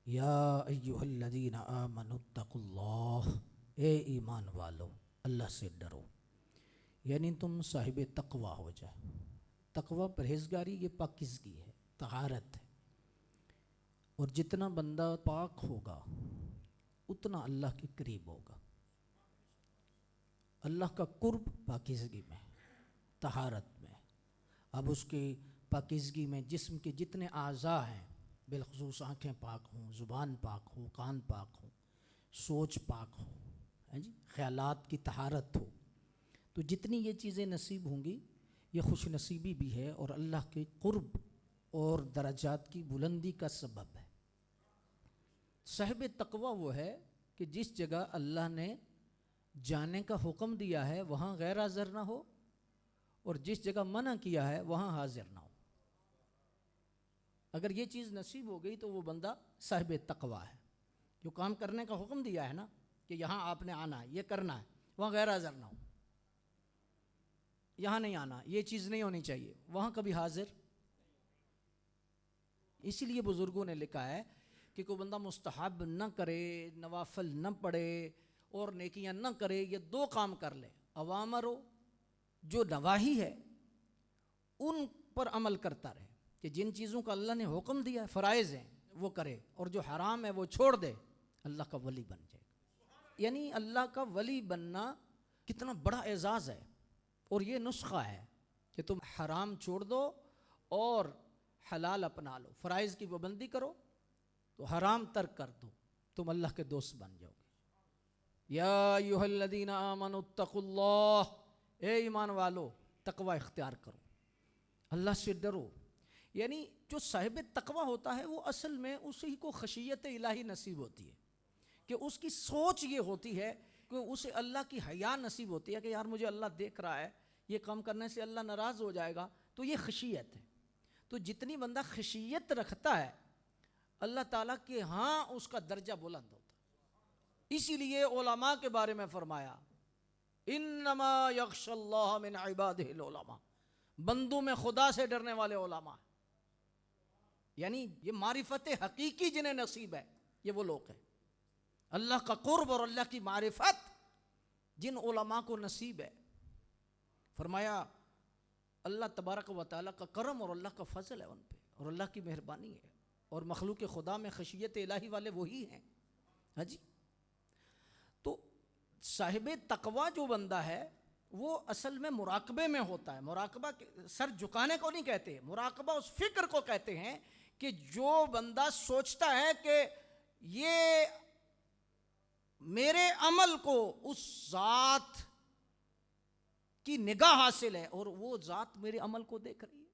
یا ایہا الذین آمنوا اتقوا اللہ، اے ایمان والو اللہ سے ڈرو، یعنی تم صاحب تقوی ہو جائے۔ تقوی پرہیزگاری، یہ پاکیزگی ہے، طہارت ہے، اور جتنا بندہ پاک ہوگا اتنا اللہ کے قریب ہوگا۔ اللہ کا قرب پاکیزگی میں، طہارت میں۔ اب اس کی پاکیزگی میں جسم کے جتنے اعضاء ہیں، بالخصوص آنکھیں پاک ہوں، زبان پاک ہو، کان پاک ہو، سوچ پاک ہو، خیالات کی طہارت ہو، تو جتنی یہ چیزیں نصیب ہوں گی یہ خوش نصیبی بھی ہے اور اللہ کے قرب اور درجات کی بلندی کا سبب ہے۔ صاحب تقوی وہ ہے کہ جس جگہ اللہ نے جانے کا حکم دیا ہے وہاں غیر حاضر نہ ہو، اور جس جگہ منع کیا ہے وہاں حاضر نہ ہو۔ اگر یہ چیز نصیب ہو گئی تو وہ بندہ صاحب تقوی ہے۔ جو کام کرنے کا حکم دیا ہے نا کہ یہاں آپ نے آنا ہے، یہ کرنا ہے، وہاں غیر حاضر نہ ہو، یہاں نہیں آنا، یہ چیز نہیں ہونی چاہیے، وہاں کبھی حاضر۔ اسی لیے بزرگوں نے لکھا ہے کہ کوئی بندہ مستحب نہ کرے، نوافل نہ پڑھے اور نیکیاں نہ کرے، یہ دو کام کر لے، اوامر ہو جو نواہی ہے ان پر عمل کرتا رہے، کہ جن چیزوں کا اللہ نے حکم دیا ہے، فرائض ہیں، وہ کرے، اور جو حرام ہے وہ چھوڑ دے، اللہ کا ولی بن جائے گا۔ یعنی اللہ کا ولی بننا کتنا بڑا اعزاز ہے، اور یہ نسخہ ہے کہ تم حرام چھوڑ دو اور حلال اپنا لو، فرائض کی پابندی کرو تو حرام ترک کر دو، تم اللہ کے دوست بن جاؤ گے۔ یا ایھا الذین آمنوا اتقوا اللہ، اے ایمان والو تقوی اختیار کرو، اللہ سے ڈرو۔ یعنی جو صاحب تقوی ہوتا ہے وہ اصل میں اسی کو خشیت الہی نصیب ہوتی ہے، کہ اس کی سوچ یہ ہوتی ہے کہ اسے اللہ کی حیا نصیب ہوتی ہے کہ یار مجھے اللہ دیکھ رہا ہے، یہ کام کرنے سے اللہ ناراض ہو جائے گا، تو یہ خشیت ہے۔ تو جتنی بندہ خشیت رکھتا ہے اللہ تعالیٰ کے ہاں اس کا درجہ بلند ہوتا ہے۔ اسی لیے علماء کے بارے میں فرمایا انما یخشی اللہ من عبادہ العلماء، بندوں میں خدا سے ڈرنے والے علماء، یعنی یہ معرفت حقیقی جنہیں نصیب ہے یہ وہ لوگ ہیں۔ اللہ کا قرب اور اللہ کی معرفت جن علماء کو نصیب ہے، فرمایا اللہ تبارک و تعالیٰ کا کرم اور اللہ کا فضل ہے ان پہ، اور اللہ کی مہربانی ہے، اور مخلوق خدا میں خشیت الہی والے وہی ہیں۔ ہاں جی، تو صاحب تقوی جو بندہ ہے وہ اصل میں مراقبے میں ہوتا ہے۔ مراقبہ سر جھکانے کو نہیں کہتے، مراقبہ اس فکر کو کہتے ہیں کہ جو بندہ سوچتا ہے کہ یہ میرے عمل کو اس ذات کی نگاہ حاصل ہے اور وہ ذات میرے عمل کو دیکھ رہی ہے۔